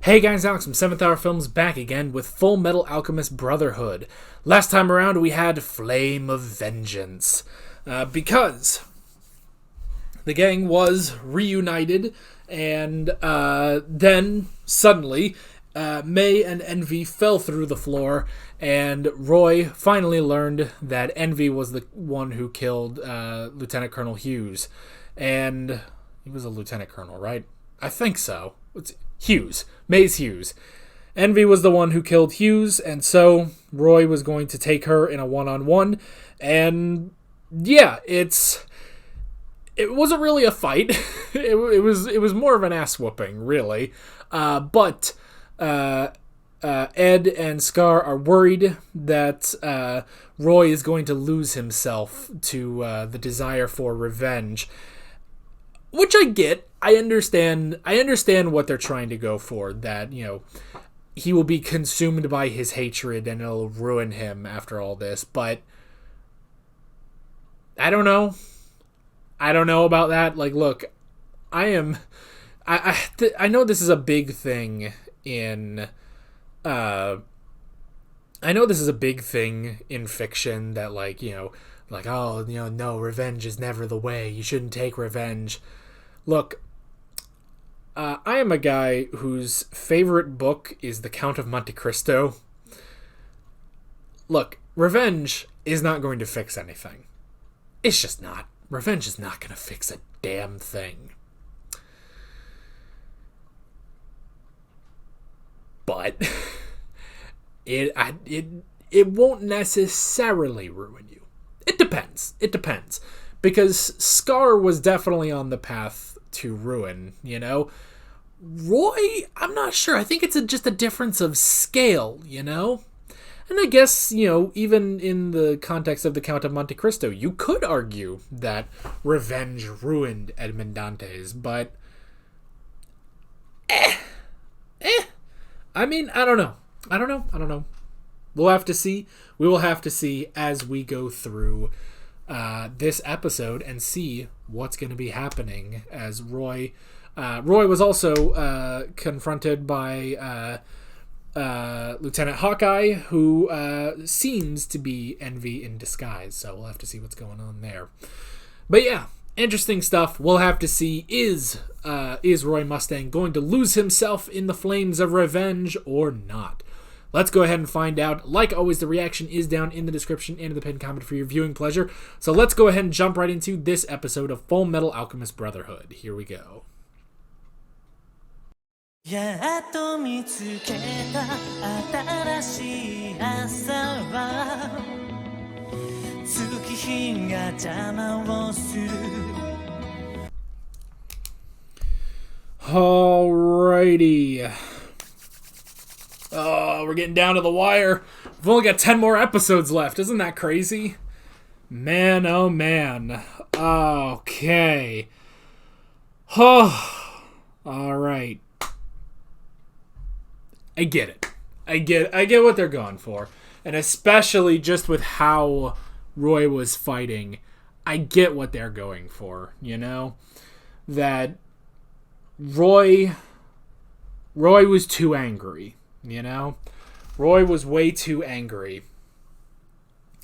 Hey guys, Alex from 7th Hour Films back again with Fullmetal Alchemist Brotherhood. Last time around we had Flame of Vengeance. Because the gang was reunited and then suddenly May and Envy fell through the floor and Roy finally learned that Envy was the one who killed Lieutenant Colonel Hughes. And he was a lieutenant colonel, right? I think so. Hughes. Maze Hughes. Envy was the one who killed Hughes, and so Roy was going to take her in a one-on-one. And yeah, it wasn't really a fight. it was more of an ass whooping, really. But Ed and Scar are worried that Roy is going to lose himself to the desire for revenge. Which I get. I understand what they're trying to go for, that, he will be consumed by his hatred and it'll ruin him after all this, but I don't know. I don't know about that. Like, look, I know this is a big thing in I know this is a big thing in fiction that no, revenge is never the way. You shouldn't take revenge. Look, I am a guy whose favorite book is The Count of Monte Cristo. Look, revenge is not going to fix anything. It's just not. Revenge is not going to fix a damn thing. But it won't necessarily ruin you. It depends. Because Scar was definitely on the path to ruin, Roy, I'm not sure. I think it's just a difference of scale, And I guess, even in the context of the Count of Monte Cristo, you could argue that revenge ruined Edmond Dantes, but I mean, I don't know. We'll have to see. We will have to see as we go through this episode and see what's going to be happening as Roy was also confronted by Lieutenant Hawkeye, who seems to be Envy in disguise, so we'll have to see what's going on there. But yeah, interesting stuff. We'll have to see, is Roy Mustang going to lose himself in the flames of revenge or not? Let's go ahead and find out. Like always, the reaction is down in the description and in the pinned comment for your viewing pleasure. So let's go ahead and jump right into this episode of Fullmetal Alchemist Brotherhood. Here we go. やっと見つけた新しい朝は月日が邪魔をする Alrighty. Oh, we're getting down to the wire. We've only got 10 more episodes left. Isn't that crazy? Man, oh man. Okay. Oh, alright. I get it. I get what they're going for. And especially just with how Roy was fighting, I get what they're going for, That Roy was too angry. Roy was way too angry,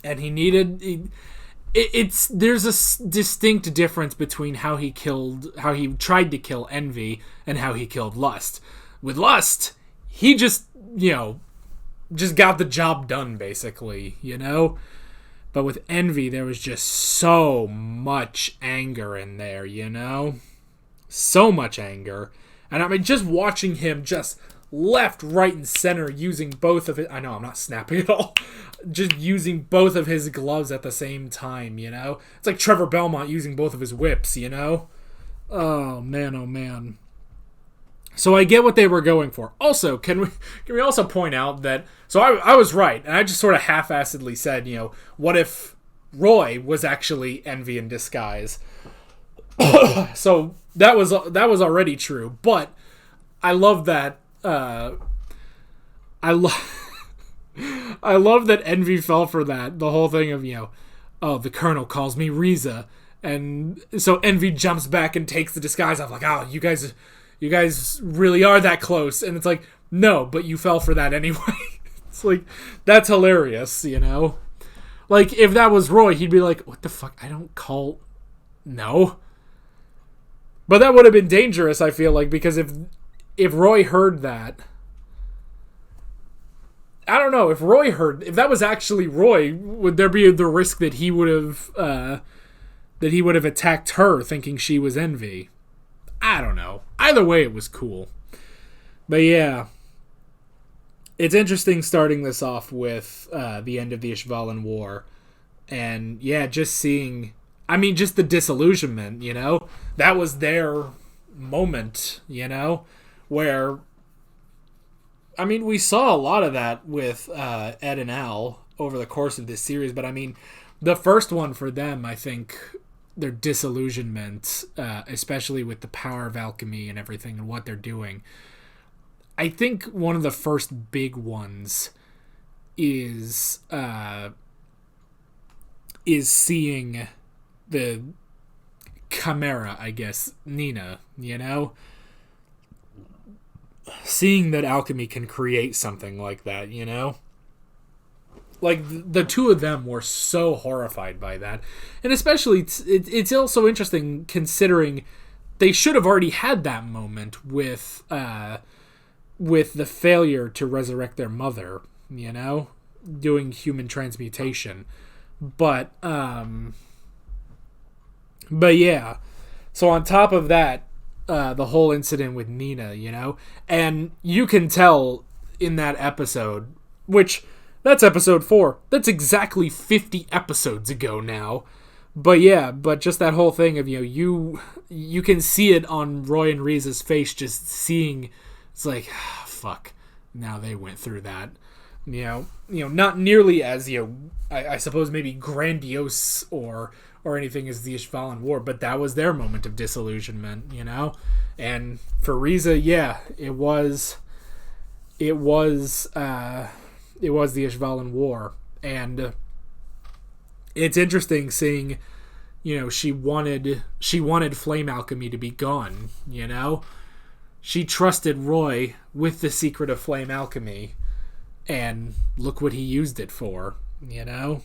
and he needed. There's a distinct difference between how he tried to kill Envy and how he killed Lust. With Lust, he just got the job done, basically, But with Envy, there was just so much anger in there, So much anger, and I mean, just watching him just left, right, and center using both of it. I know I'm not snapping at all. Just using both of his gloves at the same time, It's like Trevor Belmont using both of his whips, Oh man. So I get what they were going for. Also, can we also point out that, so I was right, and I just sort of half-assedly said, what if Roy was actually Envy in disguise? So that was already true, but I love that. I love that Envy fell for that. The whole thing of, oh, the Colonel calls me Riza. And so Envy jumps back and takes the disguise off, like, oh, you guys You guys really are that close. And it's like, no, but you fell for that anyway. It's like, that's hilarious, you know? Like, if that was Roy, he'd be like, what the fuck? I don't call... No. But that would have been dangerous, I feel like, because if Roy heard that... I don't know, if that was actually Roy, would there be the risk that he would have attacked her thinking she was Envy? I don't know. Either way, it was cool. But yeah, it's interesting starting this off with the end of the Ishvalan War. And yeah, just seeing, just the disillusionment, you know? That was their moment, you know? Where... we saw a lot of that with Ed and Al over the course of this series, but the first one for them, I think, their disillusionment, especially with the power of alchemy and everything and what they're doing, I think one of the first big ones is seeing the Chimera, I guess, Nina, you know? Seeing that alchemy can create something like that, you know? Like, the two of them were so horrified by that. And especially, it's also interesting considering they should have already had that moment with the failure to resurrect their mother, you know? Doing human transmutation. But yeah. So on top of that, the whole incident with Nina, you know? And you can tell in that episode, which, that's episode 4. That's exactly 50 episodes ago now. But yeah, just that whole thing of, you can see it on Roy and Riza's face, just seeing, it's like, fuck, now they went through that. You know, not nearly as, I suppose maybe grandiose or anything as the Ishvalan War, but that was their moment of disillusionment, you know? And for Riza, yeah, it was the Ishvalan War. And it's interesting seeing, she wanted flame alchemy to be gone, you know? She trusted Roy with the secret of flame alchemy, and look what he used it for, you know?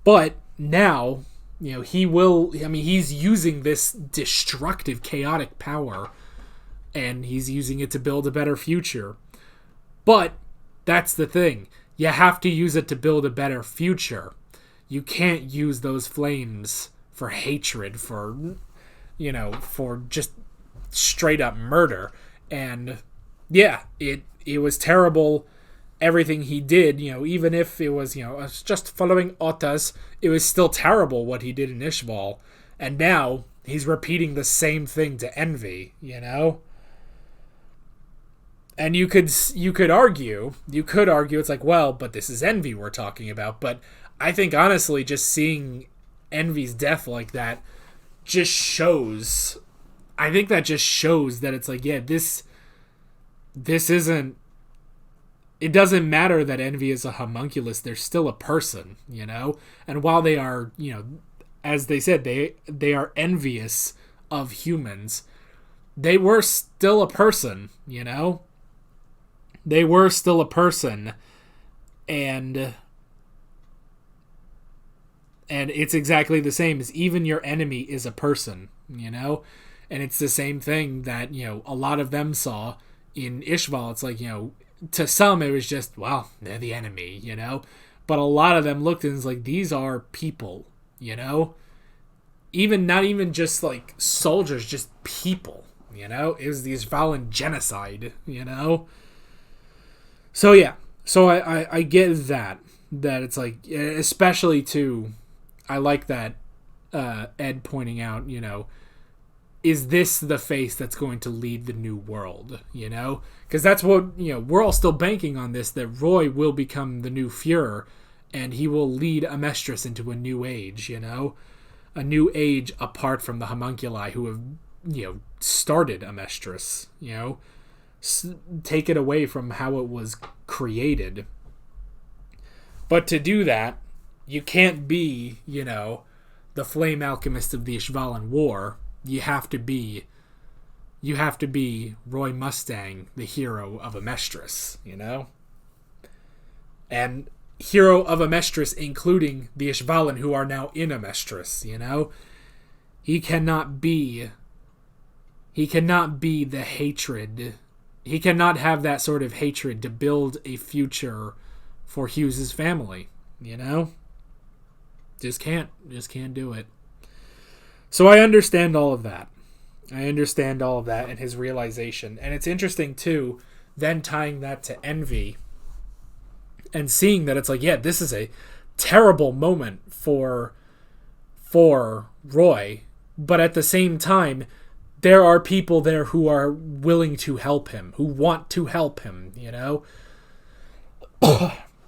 But now, he's using this destructive, chaotic power, and he's using it to build a better future. But that's the thing. You have to use it to build a better future. You can't use those flames for hatred, for just straight up murder. And yeah, it was terrible. Everything he did, even if it was, just following Ottas, it was still terrible what he did in Ishval. And now he's repeating the same thing to Envy, you know? And you could argue, it's like, well, but this is Envy we're talking about. But I think, honestly, just seeing Envy's death like that just shows, I think that just shows that it's like, yeah, this isn't, it doesn't matter that Envy is a homunculus, they're still a person, you know? And while they are, as they said, they are envious of humans, they were still a person, you know? They were still a person, and it's exactly the same as even your enemy is a person, you know? And it's the same thing that, a lot of them saw in Ishval. It's like, to some it was just, well, they're the enemy, you know? But a lot of them looked and it's like, these are people, you know? Not even just like soldiers, just people, you know? It was the Ishvalan genocide, you know? So yeah, I get that it's like, especially too, I like that Ed pointing out, is this the face that's going to lead the new world, you know? Because that's what, we're all still banking on this, that Roy will become the new Fuhrer, and he will lead Amestris into a new age, you know? A new age apart from the homunculi who have, started Amestris, you know? Take it away from how it was created. But to do that, you can't be, the flame alchemist of the Ishvalan War. You have to be you have to be Roy Mustang, the hero of Amestris, you know? And hero of Amestris, including the Ishvalan who are now in Amestris, you know? He cannot be the hatred. He cannot have that sort of hatred to build a future for Hughes' family, you know? Just can't do it. So I understand all of that. And his realization. And it's interesting, too, then tying that to envy and seeing that it's like, yeah, this is a terrible moment for Roy. But at the same time, there are people there who are willing to help him, who want to help him, you know?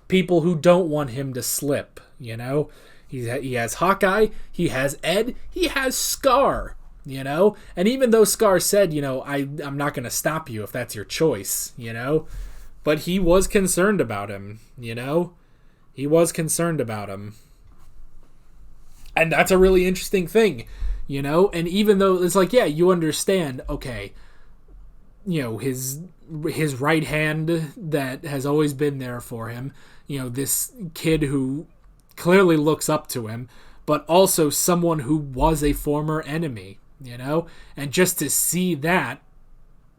People who don't want him to slip, you know? He has Hawkeye, he has Ed, he has Scar, you know? And even though Scar said, you know, I'm not going to stop you if that's your choice, you know? But he was concerned about him, you know? He was concerned about him. And that's a really interesting thing, you know? And even though it's like, yeah, you understand, okay, you know, his right hand that has always been there for him, you know, this kid who clearly looks up to him, but also someone who was a former enemy, you know? And just to see that,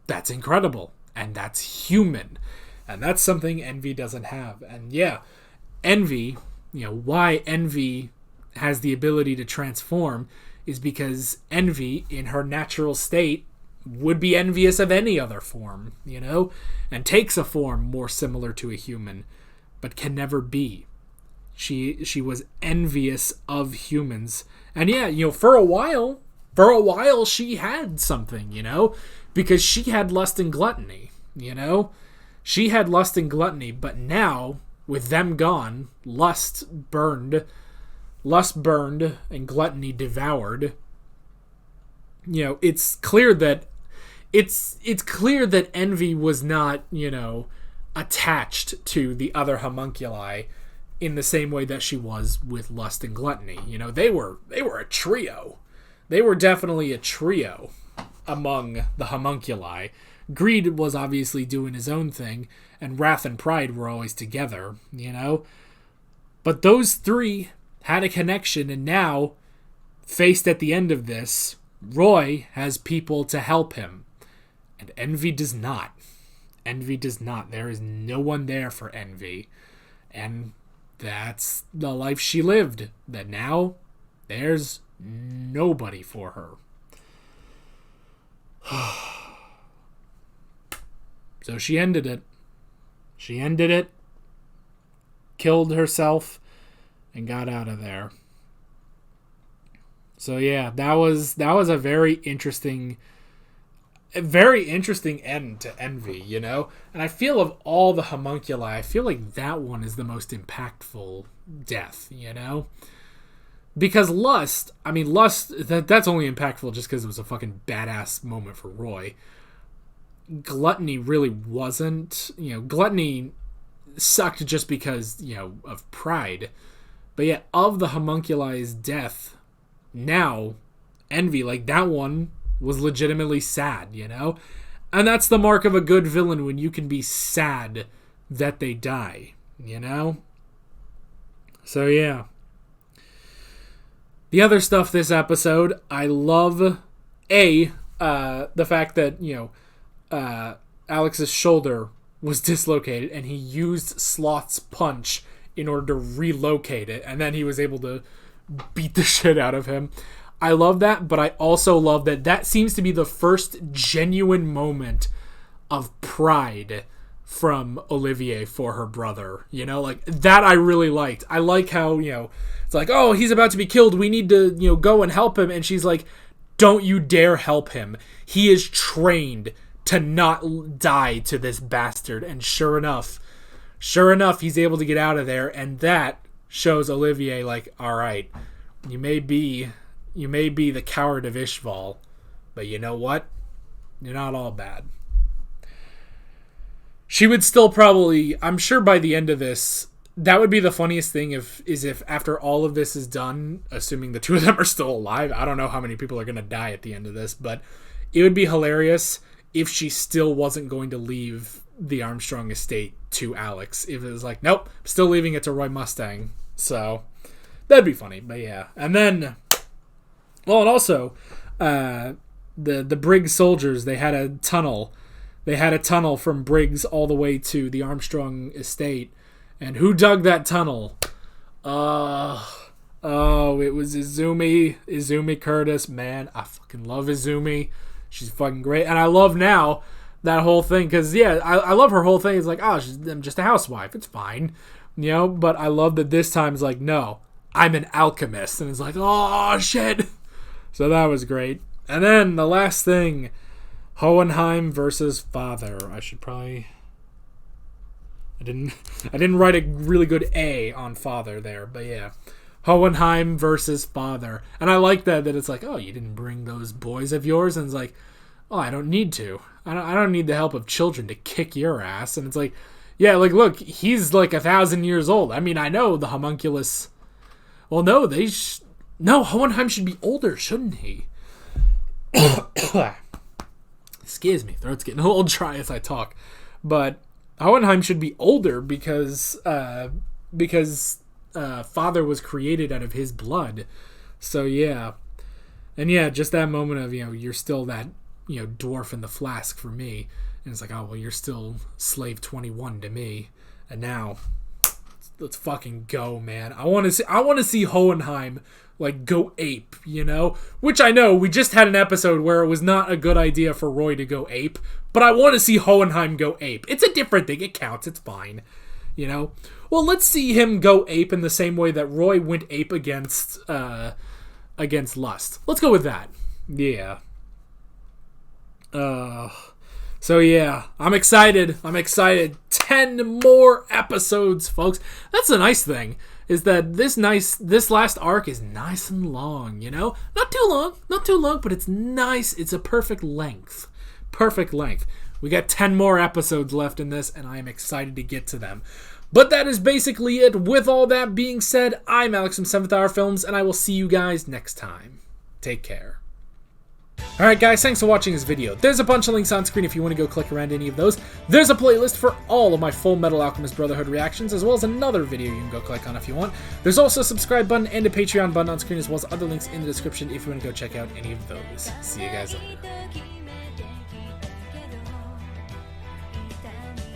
that's incredible. And that's human. And that's something Envy doesn't have. And yeah, Envy, you know, why Envy has the ability to transform is because Envy, in her natural state, would be envious of any other form, you know? And takes a form more similar to a human, but can never be. She was envious of humans. And yeah, you know, for a while she had something, you know? Because she had lust and gluttony, you know? She had lust and gluttony, but now, with them gone, lust burned, and gluttony devoured. You know, it's clear that Envy was not, you know, attached to the other homunculi in the same way that she was with lust and gluttony. You know, they were a trio. They were definitely a trio among the homunculi. Greed was obviously doing his own thing, and Wrath and Pride were always together, you know? But those three had a connection, and now, faced at the end of this, Roy has people to help him. And Envy does not. Envy does not. There is no one there for Envy. And that's the life she lived. That now, there's nobody for her. So she ended it. Killed herself, and got out of there. So yeah, that was a very interesting end to Envy, you know? And I feel of all the homunculi, I feel like that one is the most impactful death, you know? Because Lust, that's only impactful just because it was a fucking badass moment for Roy. Gluttony really wasn't, you know, Gluttony sucked just because, you know, of pride. But yet, of the homunculi's death, now, Envy, like, that one was legitimately sad, you know? And that's the mark of a good villain, when you can be sad that they die, you know? So, yeah. The other stuff this episode, I love, the fact that, you know, Alex's shoulder was dislocated, and he used Sloth's punch in order to relocate it, and then he was able to beat the shit out of him. I love that, but I also love that seems to be the first genuine moment of pride from Olivier for her brother. You know, like, that I really liked. I like how, you know, it's like, oh, he's about to be killed, we need to, you know, go and help him, and she's like, don't you dare help him. He is trained to not die to this bastard. And sure enough, he's able to get out of there, and that shows Olivier, like, all right, you may be the coward of Ishval, but you know what? You're not all bad. She would still probably, I'm sure by the end of this, that would be the funniest thing if after all of this is done, assuming the two of them are still alive. I don't know how many people are going to die at the end of this, but it would be hilarious if she still wasn't going to leave the Armstrong estate to Alex. If it was like, nope, still leaving it to Roy Mustang. So that'd be funny. But yeah. And then, well, and also, the Briggs soldiers, they had a tunnel. They had a tunnel from Briggs all the way to the Armstrong estate. And who dug that tunnel? It was Izumi Curtis. Man, I fucking love Izumi. She's fucking great. And I love now that whole thing, because, yeah, I love her whole thing. It's like, I'm just a housewife. It's fine. You know, but I love that this time it's like, no, I'm an alchemist. And it's like, oh, shit. So that was great. And then the last thing, Hohenheim versus Father. I didn't write a really good A on Father there, but yeah. Hohenheim versus Father. And I like that it's like, oh, you didn't bring those boys of yours? And it's like, oh, I don't need to. I don't need the help of children to kick your ass. And it's like, yeah, like, look, he's like 1,000 years old. I mean, I know the homunculus. Well, no, no, Hohenheim should be older, shouldn't he? Excuse me, throat's getting a little dry as I talk. But Hohenheim should be older because Father was created out of his blood. So yeah. And yeah, just that moment of, you're still that, dwarf in the flask for me. And it's like, oh, well, you're still slave 21 to me. And now, let's fucking go, man. I want to see Hohenheim, like, go ape, Which I know, we just had an episode where it was not a good idea for Roy to go ape. But I want to see Hohenheim go ape. It's a different thing. It counts. It's fine. Well, let's see him go ape in the same way that Roy went ape against Lust. Let's go with that. Yeah. So yeah, I'm excited. 10 more episodes, folks. That's the nice thing, is that this last arc is nice and long, Not too long, but it's nice. It's a perfect length. We got 10 more episodes left in this, and I am excited to get to them. But that is basically it. With all that being said, I'm Alex from 7th Hour Films, and I will see you guys next time. Take care. Alright guys, thanks for watching this video. There's a bunch of links on screen if you want to go click around any of those. There's a playlist for all of my Fullmetal Alchemist Brotherhood reactions, as well as another video you can go click on if you want. There's also a subscribe button and a Patreon button on screen, as well as other links in the description if you want to go check out any of those. See you guys later.